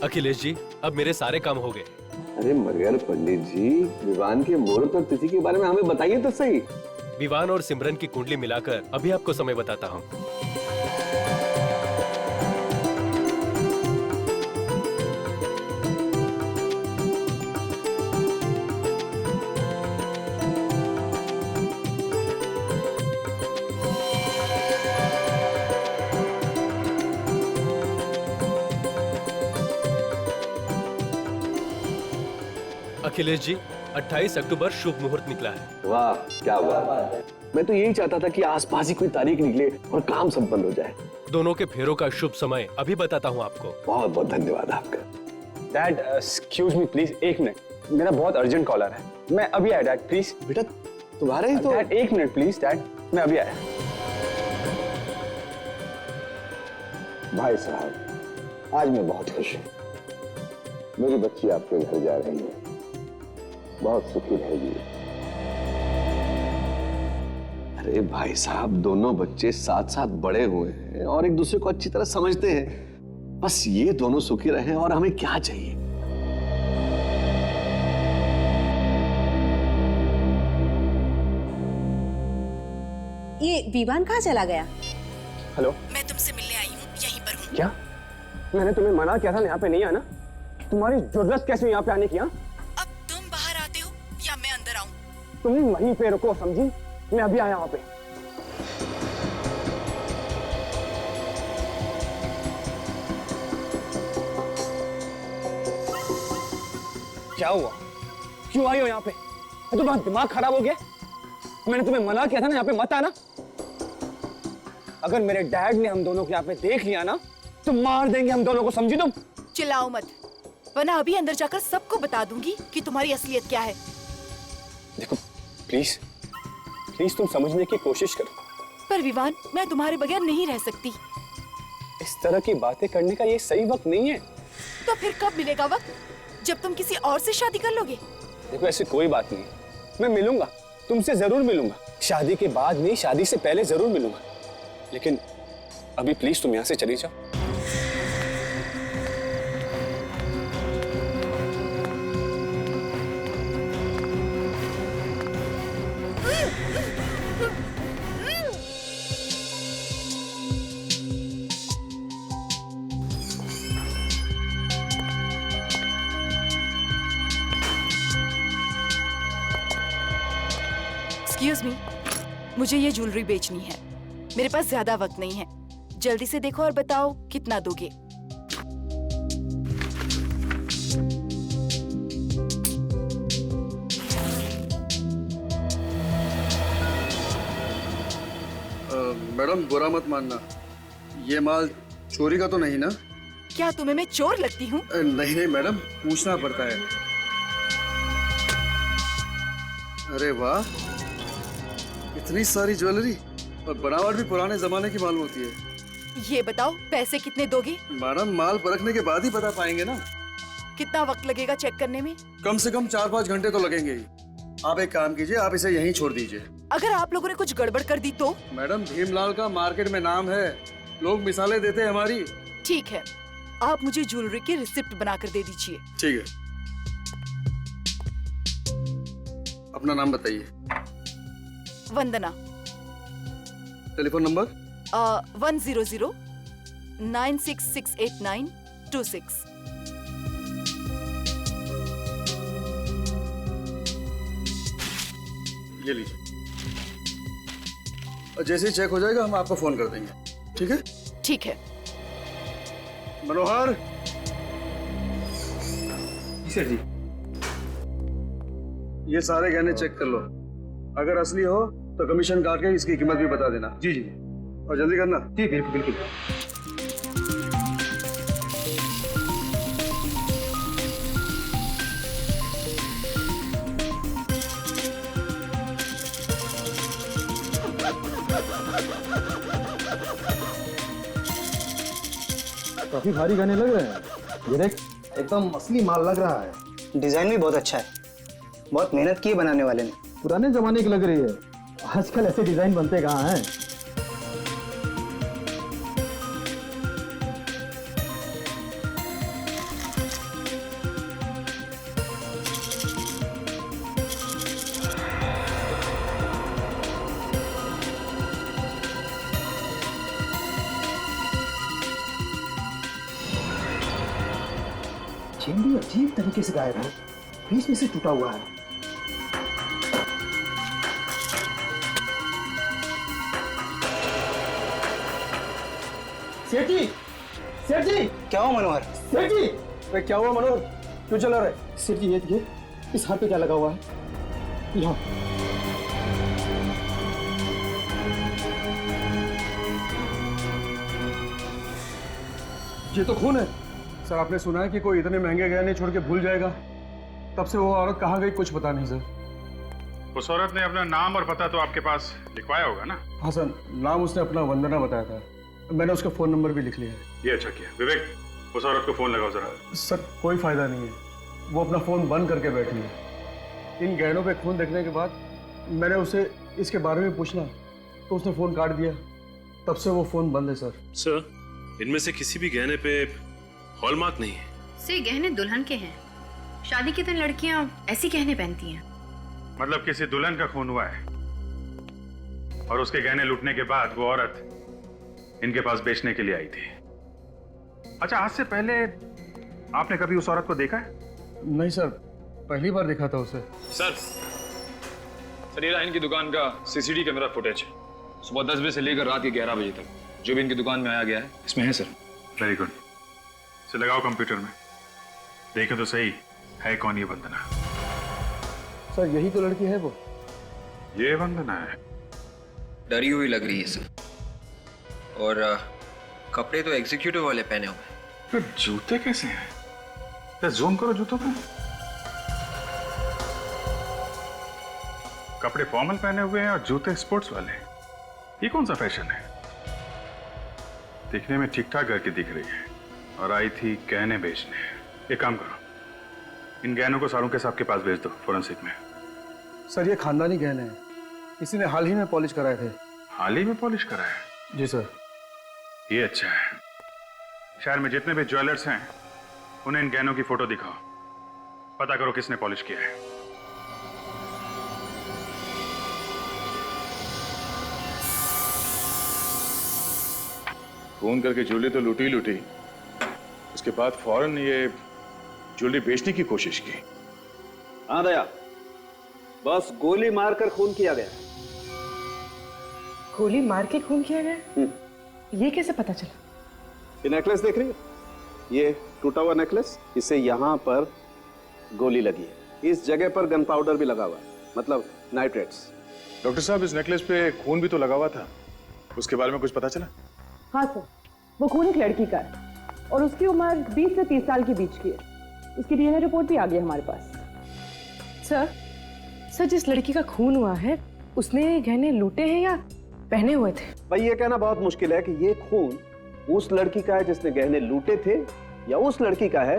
अखिलेश जी, अब मेरे सारे काम हो गए। अरे मगर पंडित जी, विवान के मुहूर्त और तिथि के बारे में हमें बताइए तो सही। विवान और सिमरन की कुंडली मिलाकर अभी आपको समय बताता हूँ। अखिलेश जी, 28 अक्टूबर शुभ मुहूर्त निकला है। वाह, क्या बात है। मैं तो यही चाहता था कि आसपास ही कोई तारीख निकले और काम संपन्न हो जाए। दोनों के फेरों का शुभ समय अभी बताता हूँ आपको। बहुत बहुत धन्यवाद आपका। डैड, एक्सक्यूज मी प्लीज, एक मिनट, मेरा बहुत अर्जेंट कॉल आ रहा है। मैं अभी आया डैड, प्लीज। बेटा तुम्हारे ही तो। डैड एक मिनट प्लीज, डैड मैं अभी आया। भाई साहब, आज मैं बहुत खुश हूँ। मेरी बच्ची आपके घर जा रही है, बहुत सुखी रहेगी। अरे भाई साहब, दोनों बच्चे साथ साथ बड़े हुए हैं और एक दूसरे को अच्छी तरह समझते हैं। बस ये दोनों सुखी रहें और हमें क्या चाहिए। ये विवान कहाँ चला गया? हेलो, मैं तुमसे मिलने आई हूँ, यहीं पर हूँ। क्या? मैंने तुम्हें मना किया था यहाँ पे नहीं आना। तुम्हारी जरूरत कैसे हुई यहाँ पे आने की? अब तुम बाहर आते हो या मैं अंदर आऊँ? तुम वहीं पे रुको, समझी? मैं अभी आया वहाँ पे। क्या हुआ? क्यों आई हो यहाँ पे? तुम्हारा दिमाग खराब हो गया? मैंने तुम्हें मना किया था ना यहाँ पे मत आना। अगर मेरे डैड ने हम दोनों को यहाँ पे देख लिया ना तो मार देंगे हम दोनों को, समझी तुम? चिल्लाओ मत, वरना अभी अंदर जाकर सबको बता दूंगी कि तुम्हारी असलियत क्या है। देखो प्लीज प्लीज, तुम समझने की कोशिश करो। पर विवान, मैं तुम्हारे बगैर नहीं रह सकती। इस तरह की बातें करने का ये सही वक्त नहीं है। तो फिर कब मिलेगा वक्त? जब तुम किसी और से शादी कर लोगे? देखो ऐसी कोई बात नहीं, मैं मिलूंगा, तुमसे जरूर मिलूंगा। शादी के बाद नहीं, शादी से पहले जरूर मिलूंगा। लेकिन अभी प्लीज तुम यहाँ से चली जाओ। एक्सक्यूज मी, मुझे ये ज्वेलरी बेचनी है। मेरे पास ज्यादा वक्त नहीं है, जल्दी से देखो और बताओ कितना दोगे। मैडम बुरा मत मानना, ये माल चोरी का तो नहीं ना? क्या तुम्हें मैं चोर लगती हूँ? नहीं नहीं मैडम, पूछना पड़ता है। अरे वाह, इतनी सारी ज्वेलरी और बनावट भी पुराने जमाने की मालूम होती है। ये बताओ पैसे कितने दोगे? मैडम माल परखने के बाद ही बता पाएंगे ना। कितना वक्त लगेगा चेक करने में? कम से कम 4-5 घंटे तो लगेंगे ही। आप एक काम कीजिए, आप इसे यहीं छोड़ दीजिए। अगर आप लोगों ने कुछ गड़बड़ कर दी तो? मैडम भीमलाल का मार्केट में नाम है, लोग मिसालें देते हैं हमारी। ठीक है, आप मुझे ज्वेलरी की रिसिप्ट बनाकर दे दीजिए। ठीक है, अपना नाम बताइए। वंदना। Telephone number? 100966892 ये लीजिए, और जैसे ही चेक हो जाएगा हम आपको फोन कर देंगे। ठीक है? ठीक है। मनोहर। सर जी। ये सारे गहने चेक कर लो, अगर असली हो तो कमीशन काट के इसकी कीमत भी बता देना। जी जी, और जल्दी करना। जी बिल्कुल बिल्कुल। काफी भारी गहने लग रहे हैं। ये देख, एकदम असली माल लग रहा है। डिजाइन भी बहुत अच्छा है, बहुत मेहनत की है बनाने वाले ने। पुराने जमाने की लग रही है, आजकल ऐसे डिजाइन बनते कहाँ हैं। चेन भी अजीब तरीके से गायब है, बीच में से टूटा हुआ है। सेठ जी, सेठ जी, क्या हुआ मनोहर? सेठ जी! अरे क्या हुआ मनोहर? क्यों चला रहा है? सेठ जी ये देखिए, इस हाथ पे क्या लगा हुआ है? यहाँ। ये तो खून है। सर आपने सुना है कि कोई इतने महंगे गहने छोड़ के भूल जाएगा? तब से वो औरत कहाँ गई कुछ पता नहीं सर। उस औरत ने अपना नाम और पता तो आपके पास लिखवाया होगा ना? हाँ सर, नाम उसने अपना वंदना बताया था। मैंने उसका फोन नंबर भी लिख लिया है। ये अच्छा किया। विवेक, उस औरत को फोन लगाओ जरा। सर कोई फायदा नहीं है, वो अपना फोन बंद करके बैठी है। इन गहनों पे खून देखने के बाद मैंने उसे इसके बारे में पूछना तो उसने फोन काट दिया। तब से वो फोन बंद है सर। सर, इनमें से किसी भी गहने पे हॉलमार्क नहीं है। से गहने दुल्हन के हैं। शादी के दिन लड़कियां ऐसी गहने पहनती हैं। मतलब किसी दुल्हन का खून हुआ है और उसके गहने लूटने के बाद वो औरत इनके पास बेचने के लिए आई थी। अच्छा, आज से पहले आपने कभी उस औरत को देखा है? नहीं सर, पहली बार देखा था उसे। सर ये रहा इनकी दुकान का सीसीटीवी कैमरा फुटेज। सुबह 10 बजे से लेकर रात के 11 बजे तक जो भी इनकी दुकान में आया गया है इसमें है सर। Very good. इसे लगाओ कंप्यूटर में, देखें तो सही है कौन ये वंदना। सर यही तो लड़की है वो। ये वंदना है। डरी हुई लग रही है सर। और कपड़े तो एग्जीक्यूटिव वाले पहने हुए हैं। फिर जूते कैसे हैं? तो जूम करो जूतों पे। कपड़े फॉर्मल पहने हुए हैं और जूते स्पोर्ट्स वाले। ये कौन सा फैशन है? दिखने में ठीक ठाक घर की दिख रही है और आई थी गहने बेचने। एक काम करो, इन गहनों को सारों के साहब के पास भेज दो फोरेंसिक में। सर ये खानदानी गहने हैं, किसी ने हाल ही में पॉलिश कराए थे। हाल ही में पॉलिश कराया? जी सर। ये अच्छा है। शहर में जितने भी ज्वेलर्स हैं उन्हें इन गहनों की फोटो दिखाओ, पता करो किसने पॉलिश किया है। फोन करके ज्वेलरी तो लूटी लूटी, उसके बाद फौरन ये ज्वेलरी बेचने की कोशिश की। हाँ दया, बस गोली मारकर खून किया गया। गोली मार के खून किया गया? ये कैसे पता चला? ये नेकलेस देख रही हो? ये टूटा हुआ नेकलेस, इसे यहाँ पर गोली लगी है। इस जगह पर गन पाउडर भी लगा हुआ है, मतलब नाइट्रेट्स। डॉक्टर साहब, इस नेकलेस पे खून भी तो लगा हुआ था, उसके बारे में कुछ पता चला? हाँ सर, वो खून एक लड़की का है और उसकी उम्र 20 से 30 साल के बीच की है। उसकी डीएनए रिपोर्ट भी आ गई हमारे पास। सर, जिस लड़की का खून हुआ है उसने गहने लूटे हैं या पहने हुए थे? भाई ये कहना बहुत मुश्किल है कि ये खून उस लड़की का है जिसने गहने लूटे थे या उस लड़की का है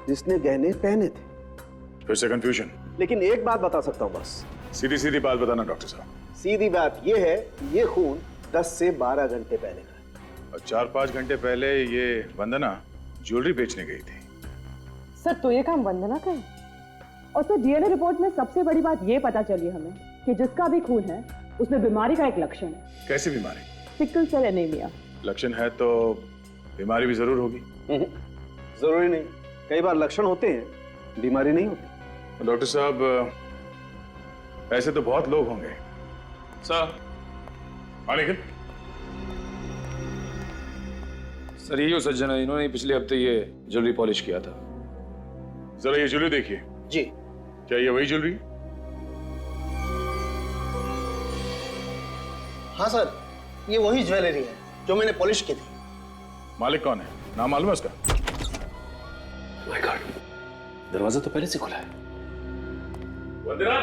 जिसने गहने पहने थे। फिर से कंफ्यूजन। लेकिन एक बात बता सकता हूँ बस। सीधी सीधी बात बताना डॉक्टर साहब। सीधी बात ये है कि ये खून 10 से 12 घंटे पहले का है। और 4-5 घंटे पहले ये वंदना ज्वेलरी बेचने गई थी। सर तो ये काम वंदना का है। और सर डीएनए रिपोर्ट में सबसे बड़ी बात ये पता चली हमें कि जिसका भी खून है उसमें बीमारी का एक लक्षण है। कैसी बीमारी? Sickle cell anaemia. लक्षण है तो बीमारी भी जरूर होगी। जरूरी नहीं, कई बार लक्षण होते हैं, बीमारी नहीं होती। डॉक्टर साहब, ऐसे तो बहुत लोग होंगे। सर लेकिन सर यही सज्जन है, इन्होंने पिछले हफ्ते ये ज्वेलरी पॉलिश किया था। जरा ये ज्वेलरी देखिए। जी। क्या ये वही ज्वेलरी? हाँ सर, ये वही ज्वेलरी है जो मैंने पॉलिश की थी। मालिक कौन है? नाम मालूम है उसका? माय गॉड, दरवाजा तो पहले से खुला है। वंदना!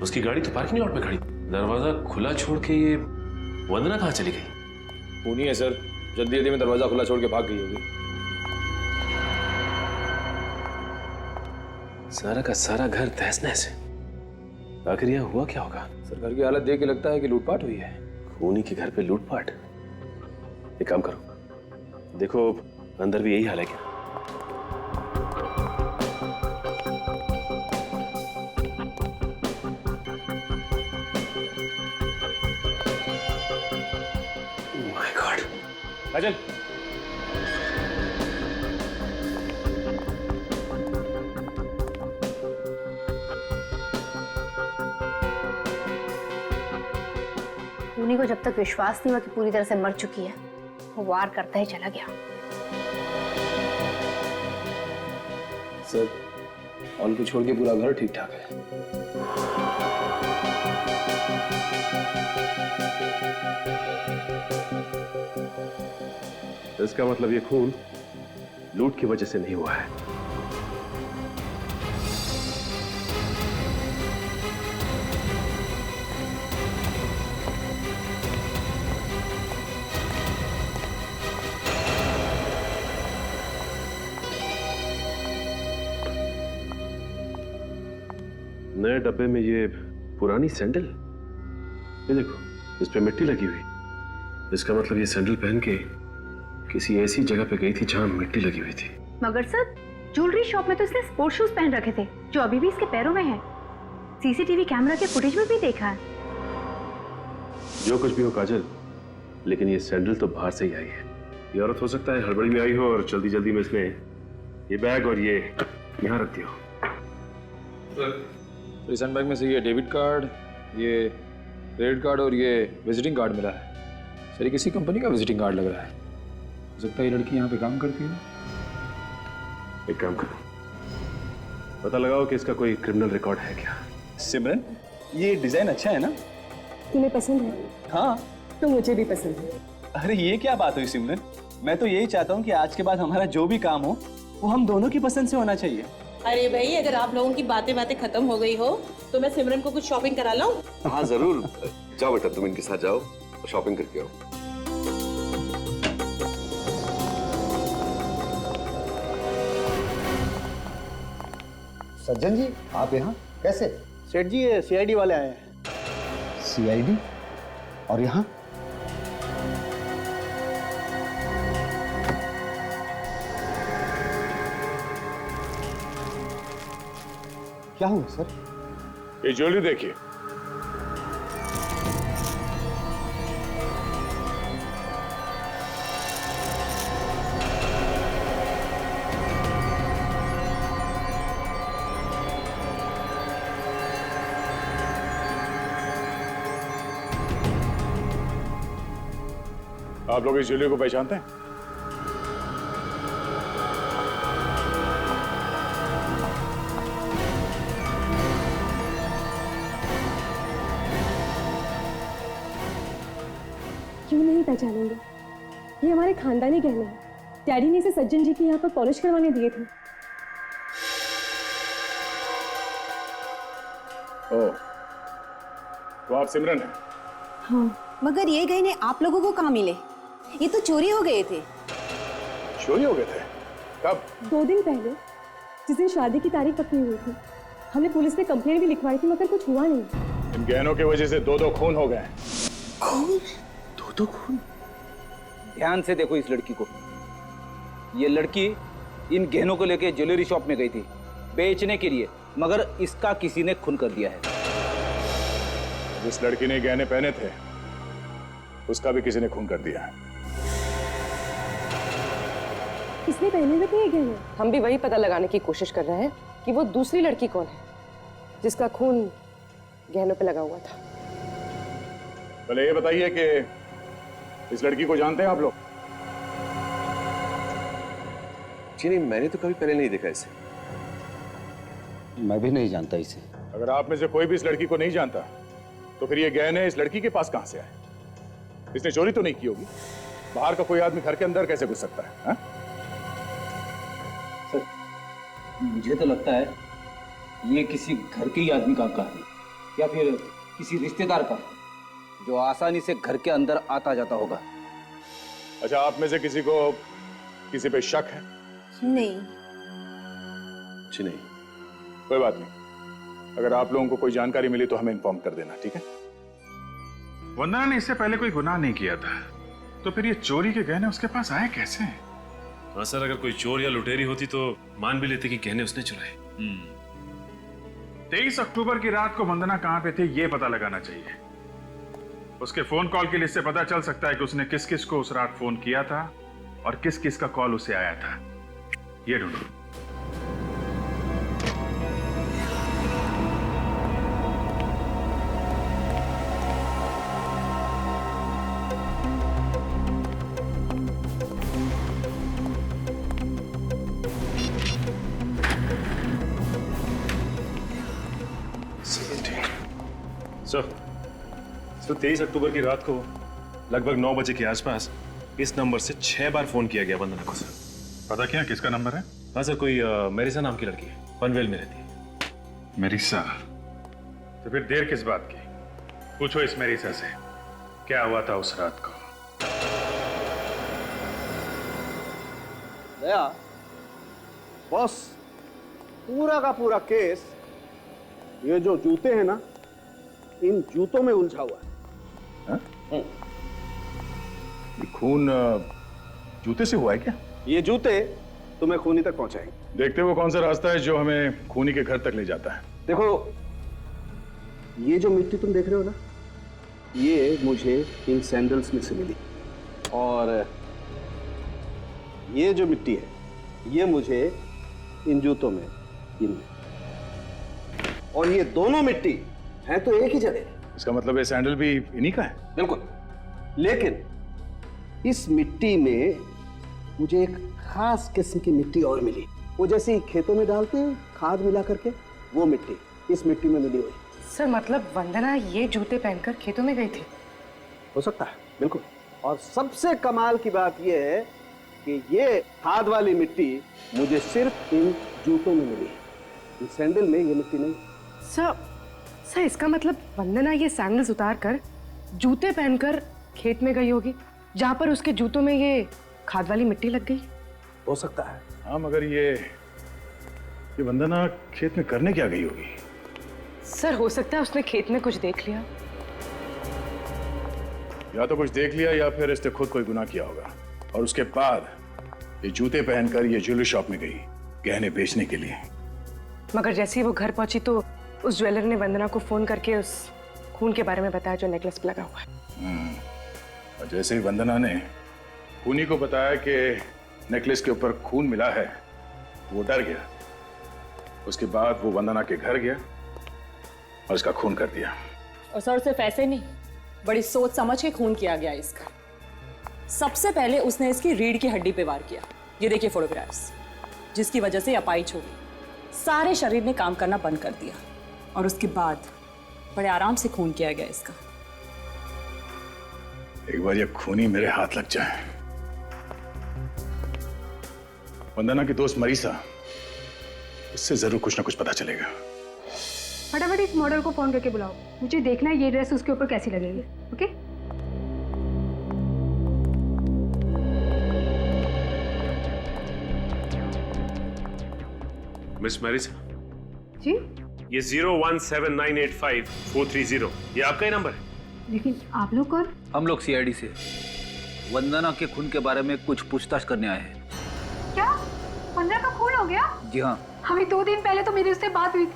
उसकी गाड़ी तो पार्किंग लॉट में खड़ी, दरवाजा खुला छोड़ के ये वंदना कहाँ चली गई? खून ही है सर, जल्दी जल्दी में दरवाजा खुला छोड़ के भाग गई होगी। सारा का सारा घर तहस नहस है। आखिर यहाँ हुआ क्या होगा? सर घर की हालत देख के लगता है कि लूटपाट हुई है। खूनी के घर पे लूटपाट? एक काम करो, देखो अंदर भी यही हाल है क्या? My God. काजल, को जब तक विश्वास नहीं हुआ कि पूरी तरह से मर चुकी है, वो वार करता ही चला गया। सर, ऑल को छोड़ के पूरा घर ठीक ठाक है। इसका मतलब ये खून लूट की वजह से नहीं हुआ है। नए डब्बे में ये पुरानी सैंडल, ये देखो इस पे मिट्टी लगी हुई। इसका मतलब ये सैंडल पहन के किसी ऐसी जगह पे गई थी जहां मिट्टी लगी हुई थी। मगर सर, ज्वेलरी शॉप में तो इसने स्पोर्ट्स शूज पहन रखे थे जो अभी भी इसके पैरों में है। सीसीटीवी कैमरा के फुटेज में भी देखा है। जो कुछ भी हो काजल, लेकिन ये सैंडल तो बाहर से ही आई है। ये औरत हो सकता है हड़बड़ी में आई हो और जल्दी जल्दी में इसने ये बैग और ये यहाँ रख दिया हो। रिसेंट बैग में से ये डेबिट कार्ड, ये क्रेडिट कार्ड और ये विजिटिंग कार्ड मिला है। सर, ये किसी कंपनी का विजिटिंग कार्ड लग रहा है। हो सकता है ये लड़की यहाँ पे काम करती है। एक काम करो, पता लगाओ कि इसका कोई क्रिमिनल रिकॉर्ड है क्या। सिमरन, ये डिजाइन अच्छा है ना? तुम्हें पसंद है? हाँ, तो मुझे भी पसंद है। अरे ये क्या बात हुई सिमरन? मैं तो यही चाहता हूँ कि आज के बाद हमारा जो भी काम हो वो हम दोनों की पसंद से होना चाहिए। अरे भाई, अगर आप लोगों की बातें खत्म हो गई हो तो मैं सिमरन को कुछ शॉपिंग करा लाऊं? हाँ जरूर, जाओ बेटा, तुम इनके साथ जाओ और शॉपिंग करके आओ। सज्जन जी, आप यहाँ कैसे? सेठ जी, ये सीआईडी वाले आए हैं। सीआईडी? और यहाँ? क्या हुआ सर? ये ज्वेलरी देखिए। आप लोग इस ज्वेलरी को पहचानते हैं? क्यों नहीं पहचानेंगे? ये हमारे खानदानी गहने हैं। डैडी ने इसे सज्जन जी के यहाँ पर पॉलिश करवाने दिए थे। ओह, तो आप सिमरन हैं? हाँ। मगर ये गहने आप लोगों को कहाँ मिले? ये तो चोरी हो गए थे। चोरी हो गए थे? कब? 2 दिन पहले, जिस दिन शादी की तारीख पक्की हुई थी। हमने पुलिस में कंप्लेंट भी लिखवाई थी मगर कुछ हुआ नहीं। इन गहनों की वजह से 2 खून हो गए। खून? 2 खून? ध्यान से देखो इस लड़की को। ये लड़की इन गहनों को लेके ज्वेलरी शॉप में गई थी बेचने के लिए, मगर इसका किसी ने खून कर दिया है। जिस लड़की ने गहने पहने थे उसका भी किसी ने खून कर दिया है। किसने पहने हुए थे ये गहने? हम भी वही पता लगाने की कोशिश कर रहे हैं कि वो दूसरी लड़की कौन है जिसका खून गहनों पे लगा हुआ था। पहले ये बताइए कि इस लड़की को जानते हैं आप लोग? जी नहीं, मैंने तो कभी पहले नहीं देखा इसे। मैं भी नहीं जानता इसे। अगर आप में से कोई भी इस लड़की को नहीं जानता तो फिर ये गहने इस लड़की के पास कहां से आए? इसने चोरी तो नहीं की होगी? बाहर का कोई आदमी घर के अंदर कैसे घुस सकता है? हा? सर, मुझे तो लगता है ये किसी घर के ही आदमी का काम है या फिर किसी रिश्तेदार का, जो आसानी से घर के अंदर आता जाता होगा। अच्छा, आप में से किसी को किसी पे शक है? नहीं। जी नहीं। कोई बात नहीं, अगर आप लोगों को कोई जानकारी मिली तो हमें इन्फॉर्म कर देना, ठीक है? वंदना ने इससे पहले कोई गुनाह नहीं किया था, तो फिर ये चोरी के गहने उसके पास आए कैसे? हाँ सर, अगर कोई चोर या लुटेरी होती तो मान भी लेते कि गहने उसने चुराए। 23 अक्टूबर की रात को वंदना कहां पे थे ये पता लगाना चाहिए। उसके फोन कॉल की लिस्ट से पता चल सकता है कि उसने किस किस को उस रात फोन किया था और किस किस का कॉल उसे आया था। ये ढूंढो। सर 23 अक्टूबर की रात को लगभग 9 बजे के आसपास इस नंबर से 6 बार फोन किया गया वंदना को सर। पता क्या किसका नंबर है? हाँ सर, कोई मेरिसा नाम की लड़की है, पनवेल में रहती है। मेरिसा? तो फिर देर किस बात की? पूछो इस मेरिसा से क्या हुआ था उस रात को। दया, बॉस, पूरा का पूरा केस ये जो जूते हैं ना, इन जूतों में उलझा हुआ है। ये खून जूते से हुआ है क्या? ये जूते तुम्हें खूनी तक पहुंचाएंगे। देखते वो कौन सा रास्ता है जो हमें खूनी के घर तक ले जाता है। देखो, ये जो मिट्टी तुम देख रहे हो ना, ये मुझे इन सैंडल्स में से मिली, और ये जो मिट्टी है ये मुझे इन जूतों में मिली, और ये दोनों मिट्टी है तो एक ही जगह। इसका मतलब ये सैंडल भी इन्हीं का है? बिल्कुल, लेकिन इस मिट्टी में मुझे एक खास किस्म की मिट्टी और मिली, वो जैसे खेतों में डालते हैं खाद मिला करके, वो मिट्टी इस मिट्टी में मिली हुई। सर मतलब वंदना ये जूते पहनकर खेतों में गई थी? हो सकता है, बिल्कुल। और सबसे कमाल की बात यह है कि ये खाद वाली मिट्टी मुझे सिर्फ इन जूतों में मिली है, इन सैंडल में ये मिट्टी नहीं। सर इसका मतलब वंदना ये सैंडल्स उतार कर जूते पहनकर खेत में गई होगी, जहाँ पर उसके जूतों में ये खाद वाली मिट्टी लग गई। हो सकता है। हाँ, मगर ये वंदना खेत में करने क्या गई होगी? सर हो सकता है उसने खेत में कुछ देख लिया, या तो कुछ देख लिया या फिर इसने खुद कोई गुनाह किया होगा और उसके बाद ये जूते पहनकर ये ज्वेलरी शॉप में गई गहने बेचने के लिए। मगर जैसे ही वो घर पहुंची तो उस ज्वेलर ने वंदना को फोन करके उस खून के बारे में बताया जो नेकलेस पे लगा हुआ है। और जैसे ही वंदना ने खूनी को बताया कि नेकलेस के ऊपर खून मिला है, वो डर गया। उसके बाद वो वंदना के घर गया और इसका खून कर दिया। और सर सिर्फ ऐसे नहीं, बड़ी सोच समझ के खून किया गया इसका। सबसे पहले उसने इसकी रीढ़ की हड्डी पे वार किया, ये देखिए फोटोग्राफ्स, जिसकी वजह से अपाइच हो गई, सारे शरीर ने काम करना बंद कर दिया। और उसके बाद बड़े आराम से खून किया गया इसका। एक बार ये खूनी मेरे हाथ लग जाए। वंदना की दोस्त मरीसा, उससे जरूर कुछ ना कुछ पता चलेगा। फटाफट इस मॉडल को फोन करके बुलाओ, मुझे देखना है ये ड्रेस उसके ऊपर कैसी लगेगी। ओके? मिस मैरिसा जी? ये 017985430 ये आपका ही नंबर है? लेकिन आप लोग कौन? हम लोग सीआईडी से वंदना के खून के बारे में कुछ पूछताछ करने आए हैं। क्या वंदना का खून हो गया? जी हाँ। हमें 2 दिन पहले तो मेरी उससे बात हुई थी।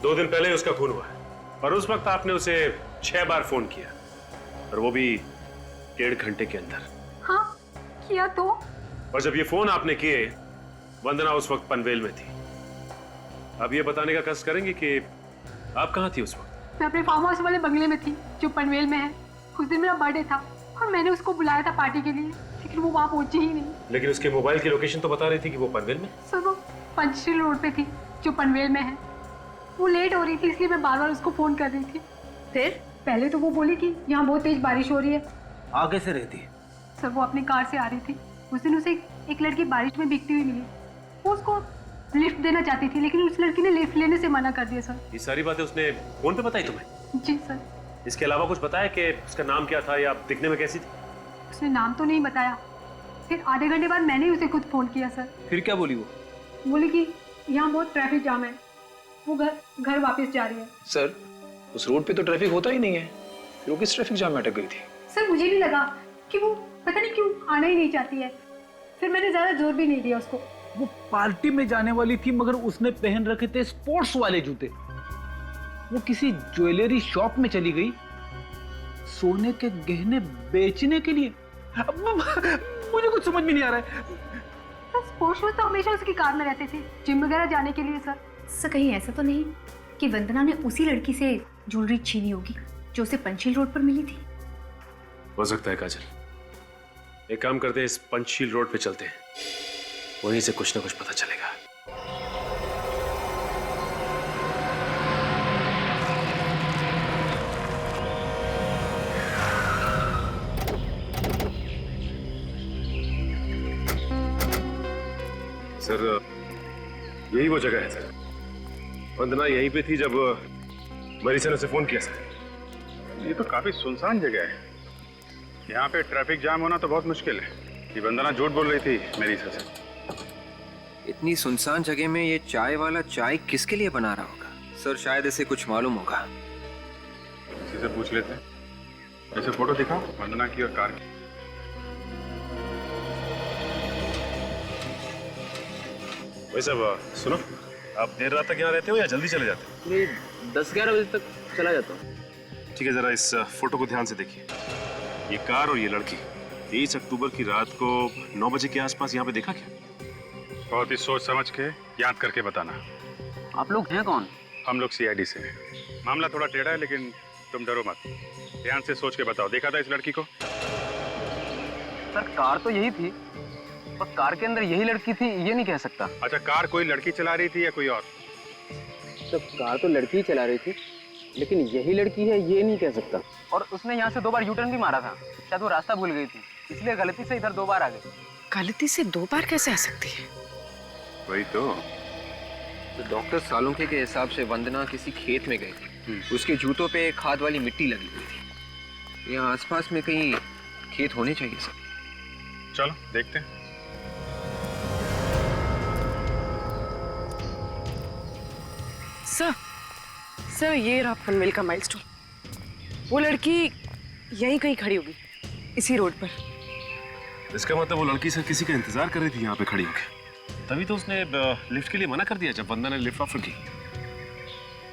2 दिन पहले उसका खून हुआ है और उस वक्त आपने उसे 6 बार फोन किया, और वो भी 1.5 घंटे के अंदर। हाँ किया तो। और जब ये फोन आपने किए, वंदना उस वक्त पनवेल में थी। अब ये बताने का कष्ट करेंगे कि आप कहाँ थी उस वक्त? मैं अपने फार्म हाउस वाले बंगले में थी जो पनवेल में है। उस दिन मेरा बर्थडे था और मैंने उसको बुलाया था पार्टी के लिए, लेकिन वो वहाँ पहुंची ही नहीं। लेकिन उसके मोबाइल की लोकेशन तो बता रही थी कि वो पनवेल में। सर वो पंचशील रोड पे थी जो पनवेल में है। वो लेट हो रही थी इसलिए मैं बार बार उसको फोन कर रही थी। फिर पहले तो वो बोली कि यहाँ बहुत तेज बारिश हो रही है। आगे से रहती है? सर वो अपनी कार से आ रही थी। उस दिन उसे एक लड़की बारिश में भीगती हुई मिली। वो उसको लिफ्ट देना चाहती थी, लेकिन उस लड़की ने लिफ्ट लेने से मना कर दिया। सर ये सारी बातें उसने फोन पे बताई तुम्हें? जी सर। इसके अलावा कुछ बताया कि उसका नाम क्या था या दिखने में कैसी थी? उसने नाम तो नहीं बताया। फिर आधे घंटे बाद मैंने उसे खुद फोन किया सर। फिर क्या बोली वो? बोली कि यहाँ बहुत ट्रैफिक जाम है, वो घर वापस जा रही है। सर उस रोड पे तो ट्रैफिक होता ही नहीं है, वो किस ट्रैफिक जाम में अटक गई थी? सर मुझे भी लगा कि वो पता नहीं क्यों आना ही नहीं चाहती है। फिर मैंने ज्यादा जोर भी नहीं दिया उसको। वो पार्टी में जाने वाली थी मगर उसने पहन रखे थे स्पोर्ट्स वाले जूते। वो किसी ज्वेलरी शॉप में चली गई सोने के गहने बेचने के लिए। मुझे कुछ समझ में नहीं आ रहा है। स्पोर्ट्स शूज तो हमेशा उसकी कार में रहते थे जिम वगैरह जाने के लिए। सर कहीं ऐसा तो नहीं कि वंदना ने उसी लड़की से ज्वेलरी छीनी होगी जो उसे पंचशील रोड पर मिली थी? हो सकता है काजल। एक काम करते हैं, इस पंचशील रोड पे चलते हैं, वहीं से कुछ ना कुछ पता चलेगा। सर यही वो जगह है सर। वंदना यहीं पे थी जब मरीसा ने उसे फोन किया सर। ये तो काफी सुनसान जगह है, यहाँ पे ट्रैफिक जाम होना तो बहुत मुश्किल है। ये वंदना झूठ बोल रही थी मरीसा से। इतनी सुनसान जगह में ये चाय वाला चाय किसके लिए बना रहा होगा? सर शायद इसे कुछ मालूम होगा। किसी से पूछ लेते हैं। ऐसे फोटो दिखाओ वंदना की और कार की। भाई साहब सुनो, आप देर रात तक यहाँ रहते हो या जल्दी चले जाते हो? मैं 10-11 बजे तक चला जाता हूँ। ठीक है, जरा इस फोटो को ध्यान से देखिए। ये कार और ये लड़की 23 अक्टूबर की रात को 9 बजे के आसपास यहाँ पे देखा क्या? बहुत ही सोच समझ के याद करके बताना। आप लोग हैं कौन? हम लोग सीआईडी से हैं। मामला थोड़ा टेढ़ा है लेकिन तुम डरो मत, ध्यान से सोच के बताओ। देखा था इस लड़की को? सर कार तो यही थी, पर कार के अंदर यही लड़की थी ये नहीं कह सकता। अच्छा, कार कोई लड़की चला रही थी या कोई और? सर कार तो लड़की ही चला रही थी, लेकिन यही लड़की है ये नहीं कह सकता। और उसने यहाँ से 2 बार यूटर्न भी मारा था, शायद वो रास्ता भूल गई थी, इसलिए गलती से इधर 2 बार आ गई। गलती से 2 बार कैसे आ सकती है? वही तो डॉक्टर सालुंखे के हिसाब से वंदना किसी खेत में गई थी। उसके जूतों पे खाद वाली मिट्टी लगी हुई थी। यहाँ आसपास में कहीं खेत होने चाहिए सर। चलो देखते हैं। सर ये रहा पनवेल का माइलस्टोन। वो लड़की यहीं कहीं खड़ी होगी, इसी रोड पर। इसका मतलब वो लड़की सर किसी का इंतजार कर रही थी यहाँ पे खड़ी होकर, तभी तो उसने लिफ्ट के लिए मना कर दिया जब वंदना ने लिफ्ट ऑफर की।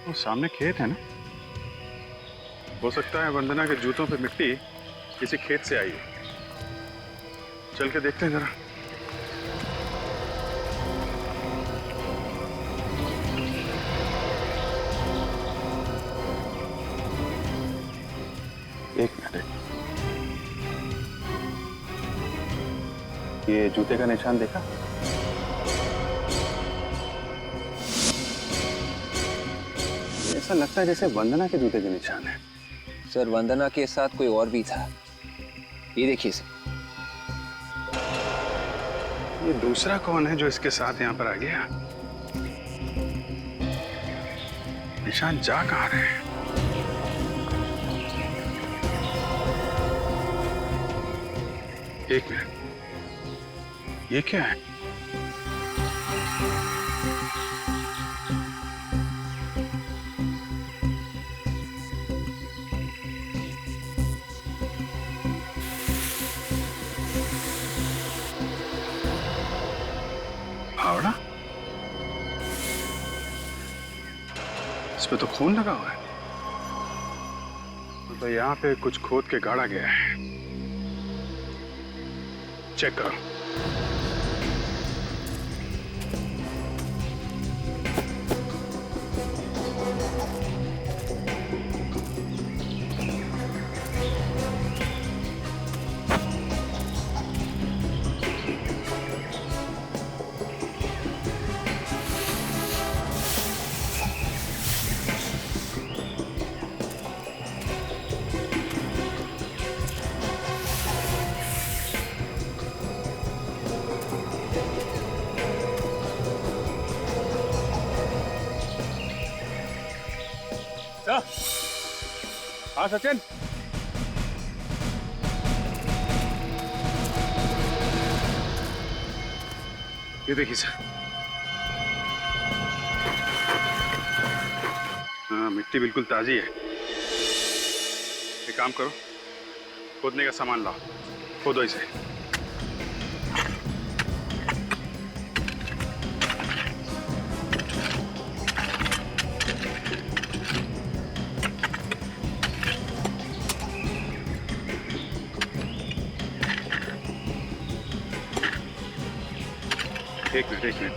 वो सामने खेत है ना, हो सकता है वंदना के जूतों पे मिट्टी किसी खेत से आई है। चल के देखते हैं जरा। एक मिनट, ये जूते का निशान देखा? ऐसा लगता है जैसे वंदना के जूते के निशान है। सर वंदना के साथ कोई और भी था, ये देखिए सर। ये दूसरा कौन है जो इसके साथ यहाँ पर आ गया? निशान जा कहाँ रहे हैं? एक मिनट, ये क्या है? फावड़ा? इस पे तो खून लगा हुआ है। तो यहाँ पे कुछ खोद के गाड़ा गया है। चेक करो। हाँ सचिन, ये देखिए सर। हाँ, मिट्टी बिल्कुल ताजी है। एक काम करो, खोदने का सामान लाओ, खोदो इसे। एक मिनट।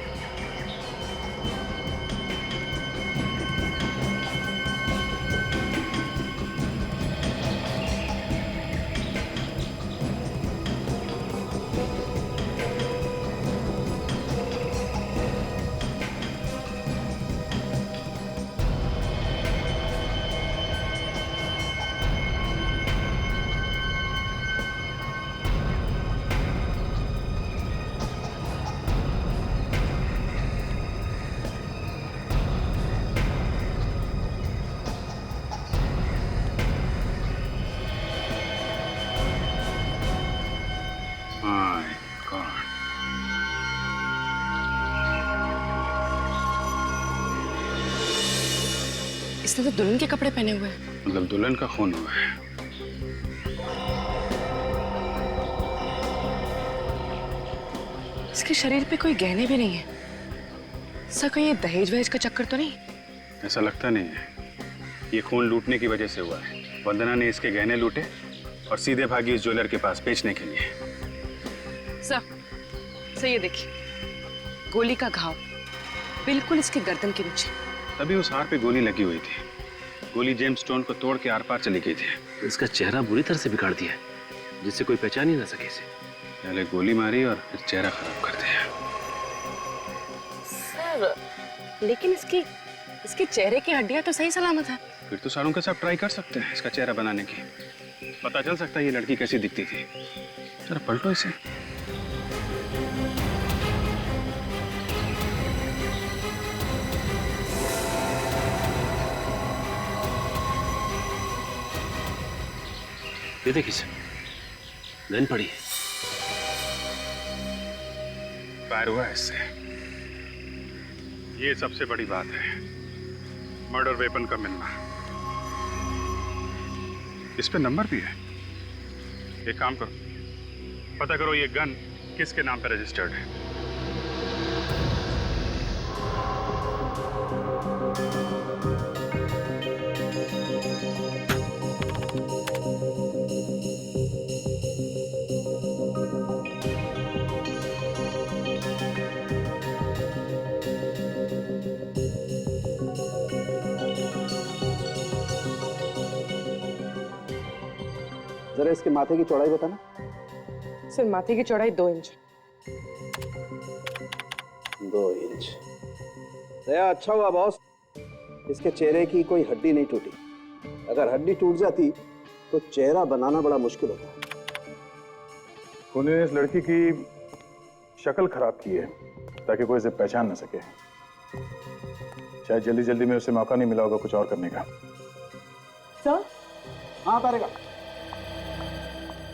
इसने तो दुल्हन के कपड़े पहने हुए हैं। मतलब दुल्हन का खून हुआ है। इसके शरीर पे कोई गहने भी नहीं है। सर कहीं ये दहेज वहेज का चक्कर तो नहीं? ऐसा लगता नहीं है। ये खून लूटने की वजह से हुआ है। वंदना ने इसके गहने लूटे और सीधे भागी इस ज्वेलर के पास बेचने के लिए। सर ये देखिए, गोली का घाव बिल्कुल इसके गर्दन के नीचे। तभी उस हार पे गोली लगी हुई थी। गोली जेम्स स्टोन को तोड़ के आर पार चली गई थी। इसका चेहरा बुरी तरह से बिगाड़ दिया है, जिससे कोई पहचान ही ना सके इसे। पहले गोली मारी और फिर चेहरा खराब कर दिया। सर लेकिन इसके चेहरे की हड्डियां तो सही सलामत है। फिर तो सालों के साथ ट्राई कर सकते हैं इसका चेहरा बनाने की। पता चल सकता है ये लड़की कैसी दिखती थी। जरा पलटो इसे। ये देखिए सर, गन पड़ी है। फायर हुआ है इससे। ये सबसे बड़ी बात है, मर्डर वेपन का मिलना। इस पे नंबर भी है। एक काम करो, पता करो ये गन किसके नाम पे रजिस्टर्ड है। जरा इसके माथे की चौड़ाई बताना। सर माथे की चौड़ाई 2 इंच। 2 इंच। दया अच्छा हुआ बॉस, इसके चेहरे की कोई हड्डी नहीं टूटी। अगर हड्डी टूट जाती तो चेहरा बनाना बड़ा मुश्किल होता। खूनी ने इस लड़की की शक्ल खराब की है ताकि कोई इसे पहचान ना सके। शायद जल्दी जल्दी में उसे मौका नहीं मिला होगा कुछ और करने का। सर? हाँ तारेगा।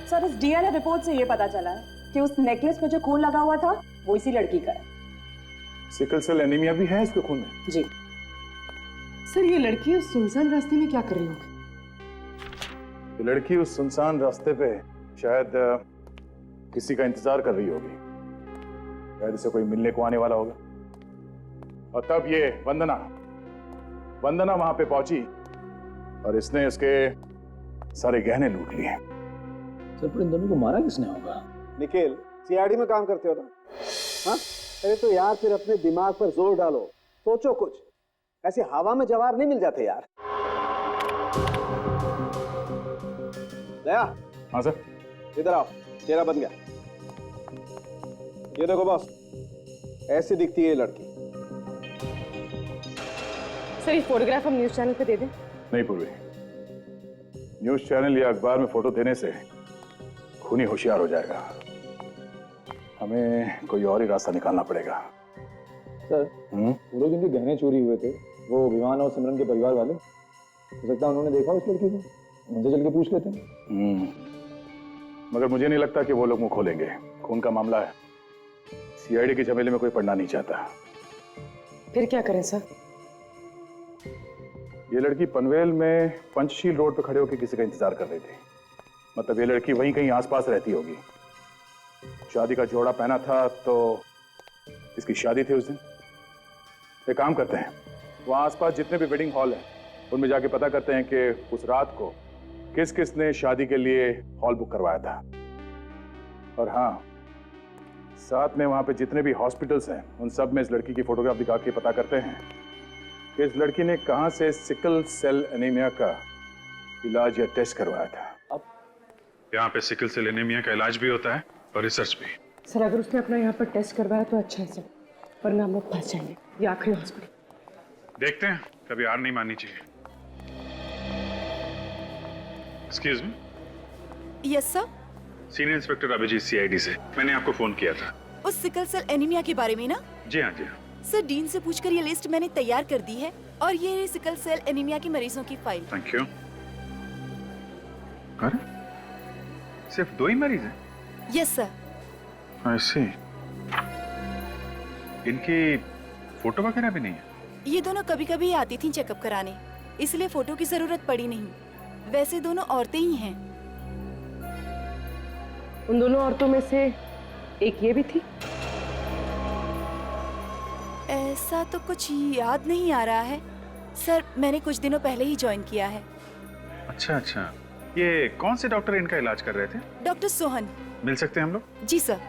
सर इस डीएनए रिपोर्ट से ये पता चला है कि उस नेकलेस पे जो खून लगा हुआ था वो इसी लड़की का है। सिकल सेल एनीमिया भी है इसके खून में? जी। सर ये लड़की उस सुनसान रास्ते में क्या कर रही होगी? ये लड़की उस सुनसान रास्ते पे शायद किसी का इंतजार कर रही होगी। शायद इसे कोई मिलने को आने वाला होगा। और तब ये वंदना वहां पे पहुंची और इसने उसके सारे गहने लूट लिए। सर पर इन दोनों को मारा किसने होगा? निखिल, सीआईडी में काम करते हो ना? हाँ? अरे तो यार फिर अपने दिमाग पर जोर डालो, सोचो कुछ। ऐसे हवा में जवार नहीं मिल जाते यार। दया। हाँ सर। इधर आओ, चेहरा बन गया। ये देखो बॉस, ऐसी दिखती है ये लड़की। सर ये फोटोग्राफ हम न्यूज चैनल पे दे दें? नहीं पूर्वी, न्यूज चैनल या अखबार में फोटो देने से खूनी होशियार हो जाएगा। हमें कोई और ही रास्ता निकालना पड़ेगा। सर वो लोग जिनके गहने चोरी हुए थे वो विमान और सिमरन के परिवार वाले, हो सकता है उन्होंने देखा उस लड़की को, उनसे चल के पूछ लेते हैं। मगर मुझे नहीं लगता कि वो लोग मुंह खोलेंगे। खून का मामला है, सीआईडी के झमेले में कोई पड़ना नहीं चाहता। फिर क्या करें सर? ये लड़की पनवेल में पंचशील रोड पर खड़े होकर किसी का इंतजार कर रही थी। मतलब ये लड़की वहीं कहीं आसपास रहती होगी। शादी का जोड़ा पहना था तो इसकी शादी थी उस दिन। एक काम करते हैं, वहां आसपास जितने भी वेडिंग हॉल हैं उनमें जाके पता करते हैं कि उस रात को किस किस ने शादी के लिए हॉल बुक करवाया था। और हाँ, साथ में वहां पे जितने भी हॉस्पिटल्स हैं उन सब में इस लड़की की फोटोग्राफ दिखा के पता करते हैं कि इस लड़की ने कहां से सिकल सेल एनीमिया का इलाज या टेस्ट करवाया था। यहाँ पे सिकल सेल एनीमिया का इलाज भी होता है और रिसर्च भी। सर अगर उसने अपना यहाँ पर टेस्ट करवाया तो अच्छा है सर, वरना हम लोग फंस जाएंगे। ये आखिरी हॉस्पिटल। देखते हैं, कभी हार नहीं माननी चाहिए। Excuse me. Yes sir. Senior inspector Abhijeet CID से। मैंने आपको फोन किया था उस सिकल सेल एनीमिया के बारे में ना? जी हाँ जी हाँ। सर डीन से पूछकर ये लिस्ट मैंने तैयार कर दी है और ये है सिकल सेल एनीमिया के मरीजों की फाइल। Thank you. अरे सिर्फ 2 ही मरीज हैं? Yes sir. I see. इनकी फोटो वगैरह भी नहीं है? ये दोनों कभी कभी आती थी चेकअप कराने, इसलिए फोटो की जरूरत पड़ी नहीं। वैसे दोनों औरतें ही हैं। उन दोनों औरतों में से एक ये भी थी? ऐसा तो कुछ याद नहीं आ रहा है सर, मैंने कुछ दिनों पहले ही ज्वाइन किया है। अच्छा अच्छा, ये कौन से डॉक्टर इनका इलाज कर रहे थे? डॉक्टर सोहन। मिल सकते हैं हम लोग? जी सर।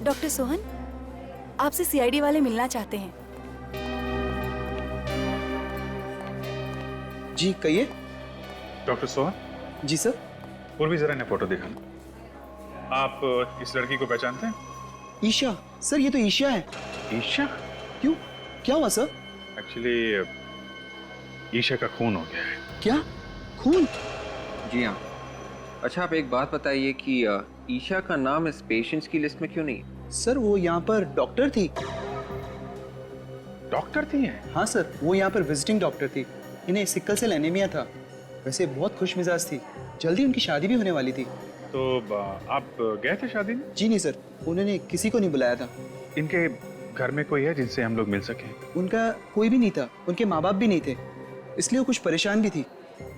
डॉक्टर सोहन, आपसे सीआईडी वाले मिलना चाहते हैं। जी कहिए। डॉक्टर सोहन। जी सर। पूर्वी जरा ने फोटो दिखाना। आप इस लड़की को पहचानते हैं? ईशा सर, ये तो ईशा है। ईशा? क्यों, क्या हुआ सर? एक्चुअली ईशा का खून हो गया है। क्या खून? जी हाँ। अच्छा आप एक बात बताइए कि ईशा का नाम इस पेशेंट्स की लिस्ट में क्यों नहीं है? सर वो यहाँ पर डॉक्टर थी। डॉक्टर थी है? हाँ सर, वो यहाँ पर विजिटिंग डॉक्टर थी। इन्हें सिकल सेल एनीमिया था। वैसे बहुत खुश मिजाज थी। जल्दी उनकी शादी भी होने वाली थी। तो आप गए थे शादी में? जी नहीं सर, उन्होंने किसी को नहीं बुलाया था। इनके घर में कोई है जिनसे हम लोग मिल सकें? उनका कोई भी नहीं था, उनके माँ बाप भी नहीं थे, इसलिए वो कुछ परेशान भी थी।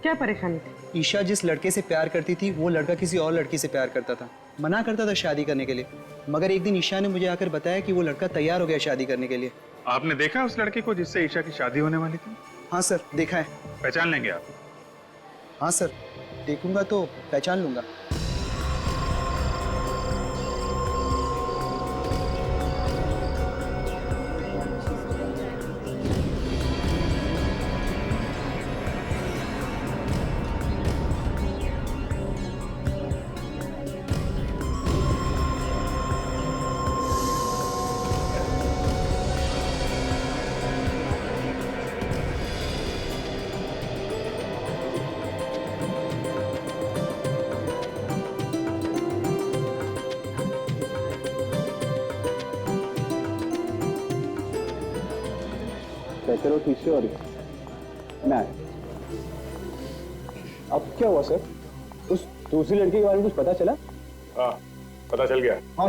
क्या परेशानी थी? ईशा जिस लड़के से प्यार करती थी वो लड़का किसी और लड़की से प्यार करता था। मना करता था शादी करने के लिए, मगर एक दिन ईशा ने मुझे आकर बताया कि वो लड़का तैयार हो गया शादी करने के लिए। आपने देखा उस लड़के को जिससे ईशा की शादी होने वाली थी? हाँ सर, देखा है। पहचान लेंगे आप? हाँ सर, देखूंगा तो पहचान लूंगा। कहते रहो ठीक से। और मैं अब क्या हुआ सर? उस दूसरी लड़की के बारे में कुछ पता चला? हाँ पता चल गया। हाँ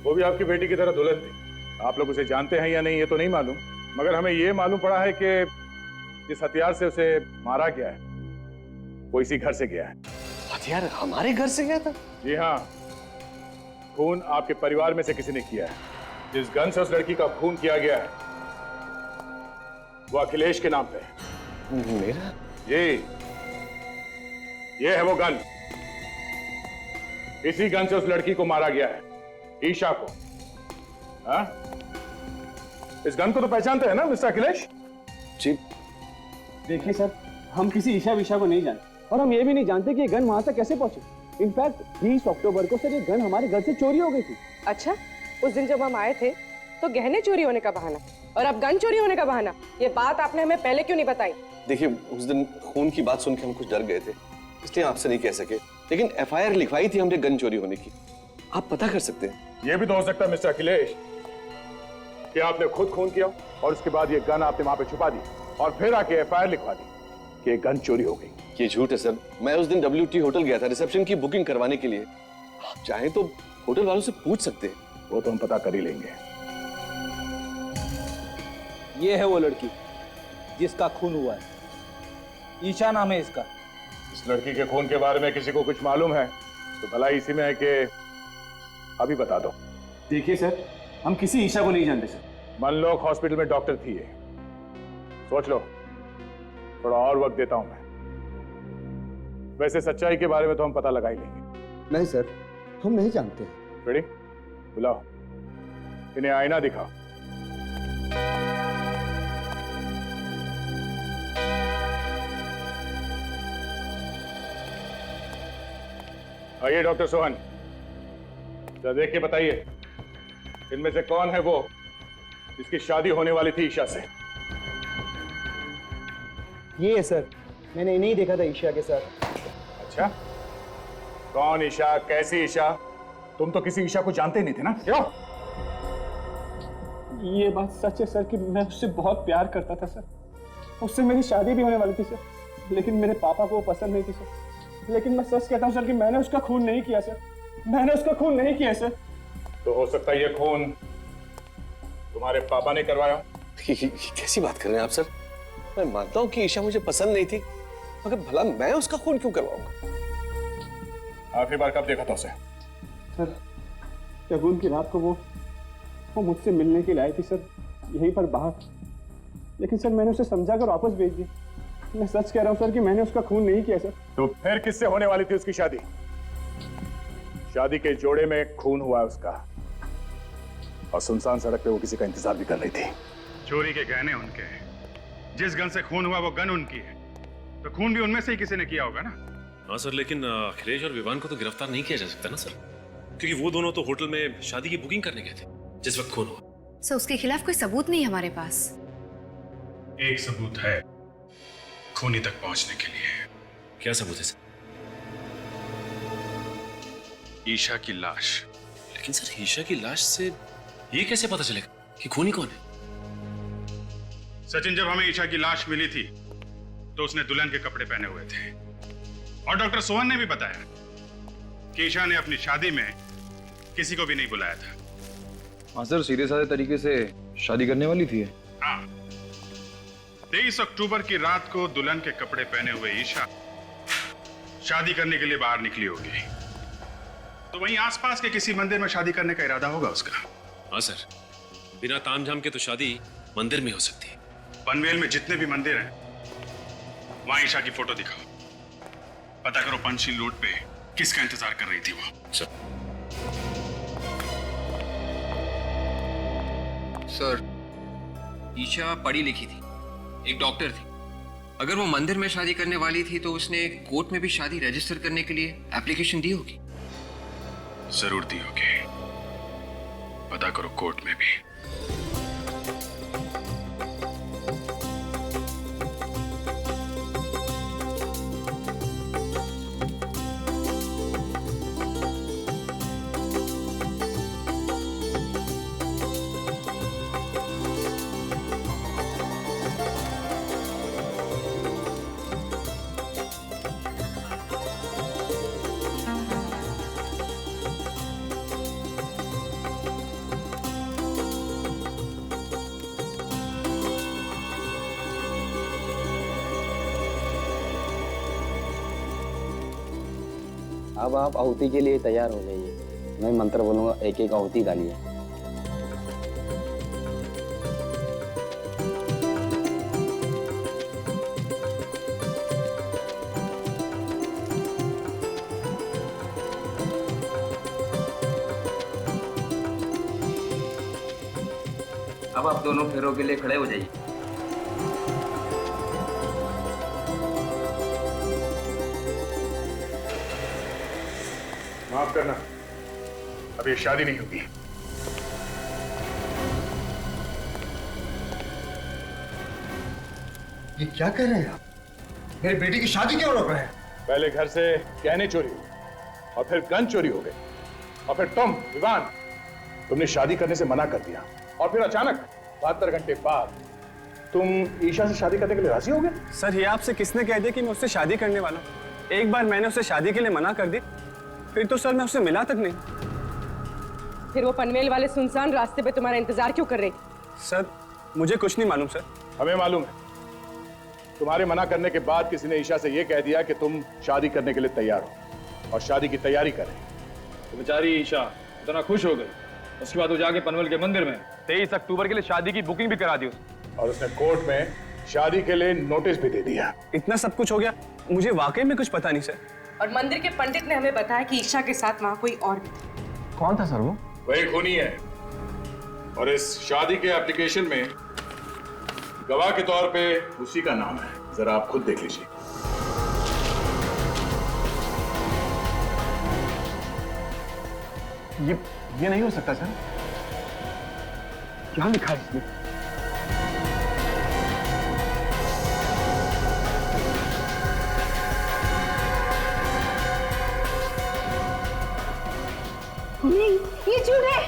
वो भी आपकी बेटी की तरह दुल्हन थी। आप लोग उसे जानते हैं या नहीं ये तो नहीं मालूम, मगर हमें ये मालूम पड़ा है कि जिस हथियार से उसे मारा गया है वो इसी घर से गया है। हथियार हमारे घर से गया था? जी हाँ, खून आपके परिवार में से किसी ने किया है। जिस गन से उस लड़की का खून किया गया है वो अखिलेश के नाम पे है। मेरा? ये है वो गन। इसी गन से उस लड़की को मारा गया है, ईशा को। हाँ? इस गन को तो पहचानते हैं ना मिस्टर अखिलेश? जी देखिए सर, हम किसी ईशा विशा को नहीं जानते और हम ये भी नहीं जानते कि ये गन वहां तक कैसे पहुंची। इनफैक्ट 20 अक्टूबर को सर ये गन हमारे घर से चोरी हो गई थी। अच्छा, उस दिन जब हम आए थे तो गहने चोरी होने का बहाना और अब गन चोरी होने का बहाना। ये बात आपने हमें पहले क्यों नहीं बताई? देखिए उस दिन खून की बात सुन के हम कुछ डर गए थे, इसलिए आपसे नहीं कह सके, लेकिन एफआईआर लिखवाई थी हमने गन चोरी होने की। आप पता कर सकते हैं। यह भी तो हो सकता है मिस्टर अखिलेश कि आपने खुद खून किया और उसके बाद ये गन आपने वहां पे छुपा दी और फिर आके एफआईआर लिखवा दी कि ये गन चोरी हो गई। ये झूठ है सर। मैं उस दिन WT होटल गया था रिसेप्शन की बुकिंग करवाने के लिए। आप चाहें तो होटल वालों से पूछ सकते हैं। वो तो हम पता कर ही लेंगे। ये है वो लड़की जिसका खून हुआ है। ईशा नाम है इसका। इस लड़की के खून के बारे में किसी को कुछ मालूम है तो भला इसी में है कि अभी बता दो। देखिए सर, हम किसी ईशा को नहीं जानते सर। मनलोक हॉस्पिटल में डॉक्टर थी ये। सोच लो, थोड़ा और वक्त देता हूं मैं। वैसे सच्चाई के बारे में तो हम पता लगा ही लेंगे। नहीं सर, हम नहीं जानते। रेडी? बुलाओ इन्हें, आईना दिखाओ। आइए डॉक्टर सोहन, जरा देख के बताइए इनमें से कौन है वो जिसकी शादी होने वाली थी ईशा से? ये है सर, मैंने इन्हें ही देखा था ईशा के साथ। अच्छा, कौन ईशा, कैसी ईशा? तुम तो किसी ईशा को जानते नहीं थे ना? क्यों? ये बात सच है सर कि मैं उससे बहुत प्यार करता था सर। उससे मेरी शादी भी होने वाली थी सर, लेकिन मेरे पापा को वो पसंद नहीं थी सर। लेकिन मैं सच कहता हूँ सर कि मैंने उसका खून नहीं किया सर। मैंने उसका खून नहीं किया सर। तो हो सकता है ये खून तुम्हारे पापा ने करवाया? कैसी बात कर रहे हैं आप सर? मैं मानता हूँ कि ईशा मुझे पसंद नहीं थी, मगर भला मैं उसका खून क्यों करवाऊंगा? आखिरी बार कब देखा था उसे? सर, जब उनकी रात को वो मुझसे मिलने के लिए आई थी सर, यहीं पर बाहर। लेकिन सर मैंने उसे समझा कर वापस भेज दी। मैं सच कह रहा हूँ सर कि मैंने उसका खून नहीं किया सर। तो फिर किससे होने वाली थी उसकी शादी? शादी के जोड़े में खून हुआ उसका, और सुनसान सड़क पे वो किसी का इंतजार भी कर रही थी। चोरी के गहने उनके हैं, जिस गन से खून हुआ वो गन उनकी है, तो खून भी उनमें से ही किसी ने किया होगा ना। हाँ सर, लेकिन अखिलेश और विवान को तो गिरफ्तार नहीं किया जा सकता ना सर, क्योंकि वो दोनों तो होटल में शादी की बुकिंग करने गए थे जिस वक्त खून हुआ। सर उसके खिलाफ कोई सबूत नहीं हमारे पास। एक सबूत है खूनी तक पहुंचने के लिए। क्या सबूत है सर? ईशा की लाश। लेकिन सर ईशा की लाश से ये कैसे पता चलेगा कि खूनी कौन है? सचिन, जब हमें ईशा की लाश मिली थी तो उसने दुल्हन के कपड़े पहने हुए थे, और डॉक्टर सोहन ने भी बताया कि ईशा ने अपनी शादी में किसी को भी नहीं बुलाया था। हाँ सर, सीधे साधे तरीके से शादी करने वाली थी। हाँ, 23 अक्टूबर की रात को दुल्हन के कपड़े पहने हुए ईशा शादी करने के लिए बाहर निकली होगी, तो वहीं आसपास के किसी मंदिर में शादी करने का इरादा होगा उसका। हाँ सर, बिना तामझाम के तो शादी मंदिर में हो सकती है। पनवेल में जितने भी मंदिर हैं वहां ईशा की फोटो दिखाओ, पता करो पंचशील रोड पे किसका इंतजार कर रही थी वो। सर, ईशा पढ़ी लिखी थी, एक डॉक्टर थी। अगर वो मंदिर में शादी करने वाली थी तो उसने कोर्ट में भी शादी रजिस्टर करने के लिए एप्लीकेशन दी होगी। जरूर दी होगी, पता करो कोर्ट में भी। अब आप आहुति के लिए तैयार हो जाइए। मैं मंत्र बोलूंगा, एक एक आहुति डालिए। अब आप दोनों फेरों के लिए खड़े हो जाइए। माफ करना, अब ये शादी नहीं होगी। ये क्या कह रहे हैं आप? मेरी बेटी की शादी क्यों रोक रहे हैं? पहले घर से गहने चोरी हुए, और फिर गन चोरी हो गए, और फिर तुम विवान, तुमने शादी करने से मना कर दिया, और फिर अचानक 72 घंटे बाद तुम ईशा से शादी करने के लिए राजी हो गए। सर, ये आपसे किसने कह दिया कि मैं उससे शादी करने वाला हूँ? एक बार मैंने उसे शादी के लिए मना कर दी, फिर तो सर मैं उससे मिला तक नहीं। फिर वो पनवेल वाले सुनसान रास्ते पे तुम्हारा इंतजार क्यों कर रही थी? सर, मुझे कुछ नहीं मालूम सर। हमें मालूम है, तुम्हारे मना करने के बाद किसी ने ईशा से यह कह दिया कि तुम शादी करने के लिए तैयार हो और शादी की तैयारी करें। तो बेचारी ईशा इतना खुश हो गई, उसके बाद वो जाके पनवेल के मंदिर में 23 अक्टूबर के लिए शादी की बुकिंग भी करा दी और उसने कोर्ट में शादी के लिए नोटिस भी दे दिया। इतना सब कुछ हो गया, मुझे वाकई में कुछ पता नहीं सर। और मंदिर के पंडित ने हमें बताया कि ईशा के साथ वहाँ कोई और भी था। कौन था सर वो? वही खूनी है, और इस शादी के एप्लीकेशन में गवाह के तौर पे उसी का नाम है। जरा आप खुद देख लीजिए। ये नहीं हो सकता सर। क्या लिखा है इसमें? नहीं, ये झूठ है।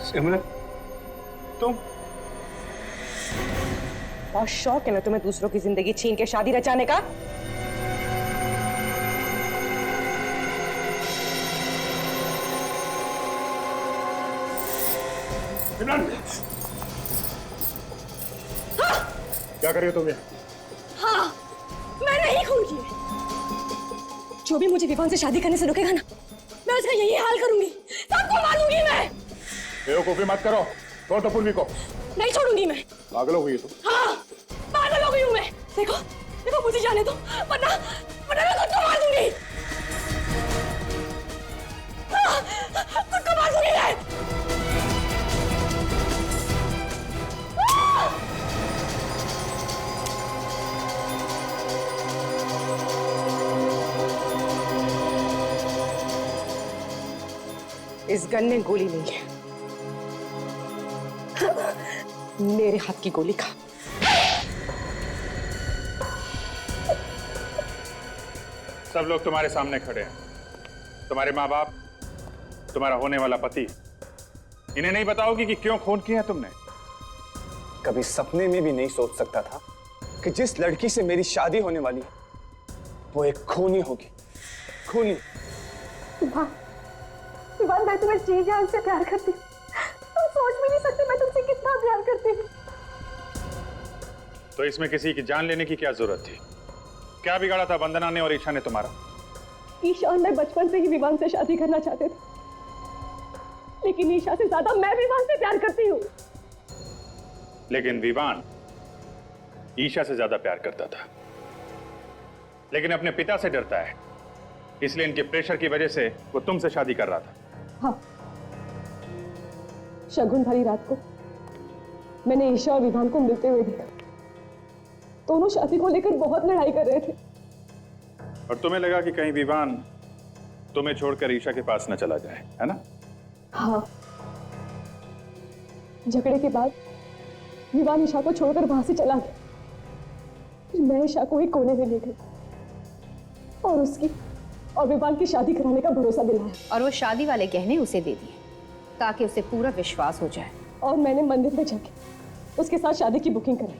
सिमरन, तुम बहुत शौक है ना तुम्हें दूसरों की जिंदगी छीन के शादी रचाने का? क्या कर रही हो तुम ये? हाँ, मैंने ही खून किए। जो भी मुझे विवान से शादी करने से रोकेगा ना, मैं उसका यही हाल करूंगी, सबको मारूंगी मैं। बेवकूफी मत करो, छोड़ दो पूर्वी को। नहीं छोड़ूंगी मैं। पागल हो गई तुम? हाँ, पागल हो गई हूँ मैं। देखो, देखो मुझे जाने दो, वरना मैं खुद को मार दूंगी। हाँ, खुद को मार दूंगी मैं। इस गन में गोली नहीं है, मेरे हाथ की गोली खा। सब लोग तुम्हारे सामने खड़े हैं, तुम्हारे माँ बाप, तुम्हारा होने वाला पति। इन्हें नहीं बताओगी कि क्यों खून किया तुमने? कभी सपने में भी नहीं सोच सकता था कि जिस लड़की से मेरी शादी होने वाली है वो एक खूनी होगी। खूनी। विवान, मैं तुम्हें जी जान से प्यार करती हूँ। तुम सोच भी नहीं सकते मैं तुमसे कितना प्यार करती हूँ। तो इसमें किसी की जान लेने की क्या जरूरत थी? क्या बिगाड़ा था वंदना ने और ईशा ने तुम्हारा? ईशा और मैं बचपन से ही विवान से शादी करना चाहते थे, लेकिन ईशा से ज्यादा मैं विवान से प्यार करती हूँ। लेकिन विवान ईशा से ज्यादा प्यार करता था, लेकिन अपने पिता से डरता है, इसलिए इनके प्रेशर की वजह से वो तुमसे शादी कर रहा था। हाँ, शगुन भरी रात को मैंने ईशा और विवान को मिलते हुए देखा। दोनों शादी को लेकर बहुत लड़ाई कर रहे थे। और तुम्हें लगा कि कहीं विवान तुम्हें छोड़कर ईशा के पास न चला जाए, है ना? हाँ, झगड़े के बाद विवान ईशा को छोड़कर वहां से चला गया। फिर मैं ईशा को एक कोने में ले गई और उसकी और विवान की शादी कराने का भरोसा दिलाया। और वो शादी वाले गहने उसे दे दिए ताकि उसे पूरा विश्वास हो जाए। और मैंने मंदिर में जाके उसके साथ शादी की बुकिंग कराई।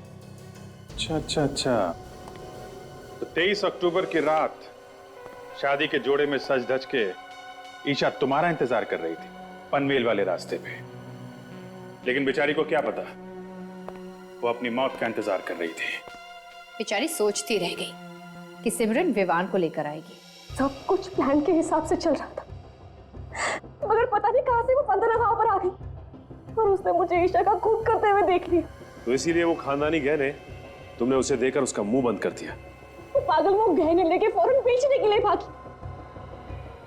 अच्छा अच्छा अच्छा, तो 23 अक्टूबर की रात शादी के जोड़े में सज धज के ईशा तुम्हारा इंतजार कर रही थी पनवेल वाले रास्ते पे। लेकिन बेचारी को क्या पता वो अपनी मौत का इंतजार कर रही थी। बेचारी सोचती रह गई कि सिमरन विवान को लेकर आएगी। सब कुछ प्लान के हिसाब से चल रहा था, मगर पता नहीं कहां से वो वंदना वहां पर आ गई और उसने मुझे ईशा का खून करते हुए देख लिया। तो इसीलिए वो खानदानी गहने तुमने उसे देकर उसका मुंह बंद कर दिया। वो पागल वो गहने लेके फौरन बेचने के लिए भागी।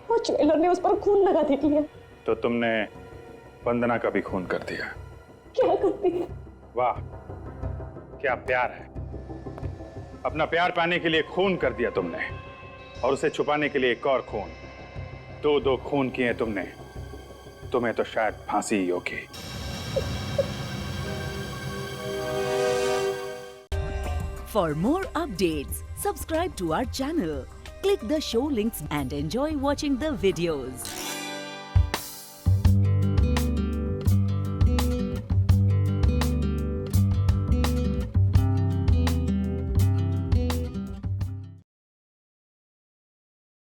वो ज्वेलर ने उस पर खून लगा दे दिया। तो तुमने वंदना का भी खून कर दिया। क्या करती है? वाह, क्या प्यार है। अपना प्यार पाने के लिए खून कर दिया तुमने और उसे छुपाने के लिए एक और खून। दो खून किए तुमने। तुम्हें तो शायद फांसी ही होगी। For more updates, subscribe to our channel, click the show links and enjoy watching the videos.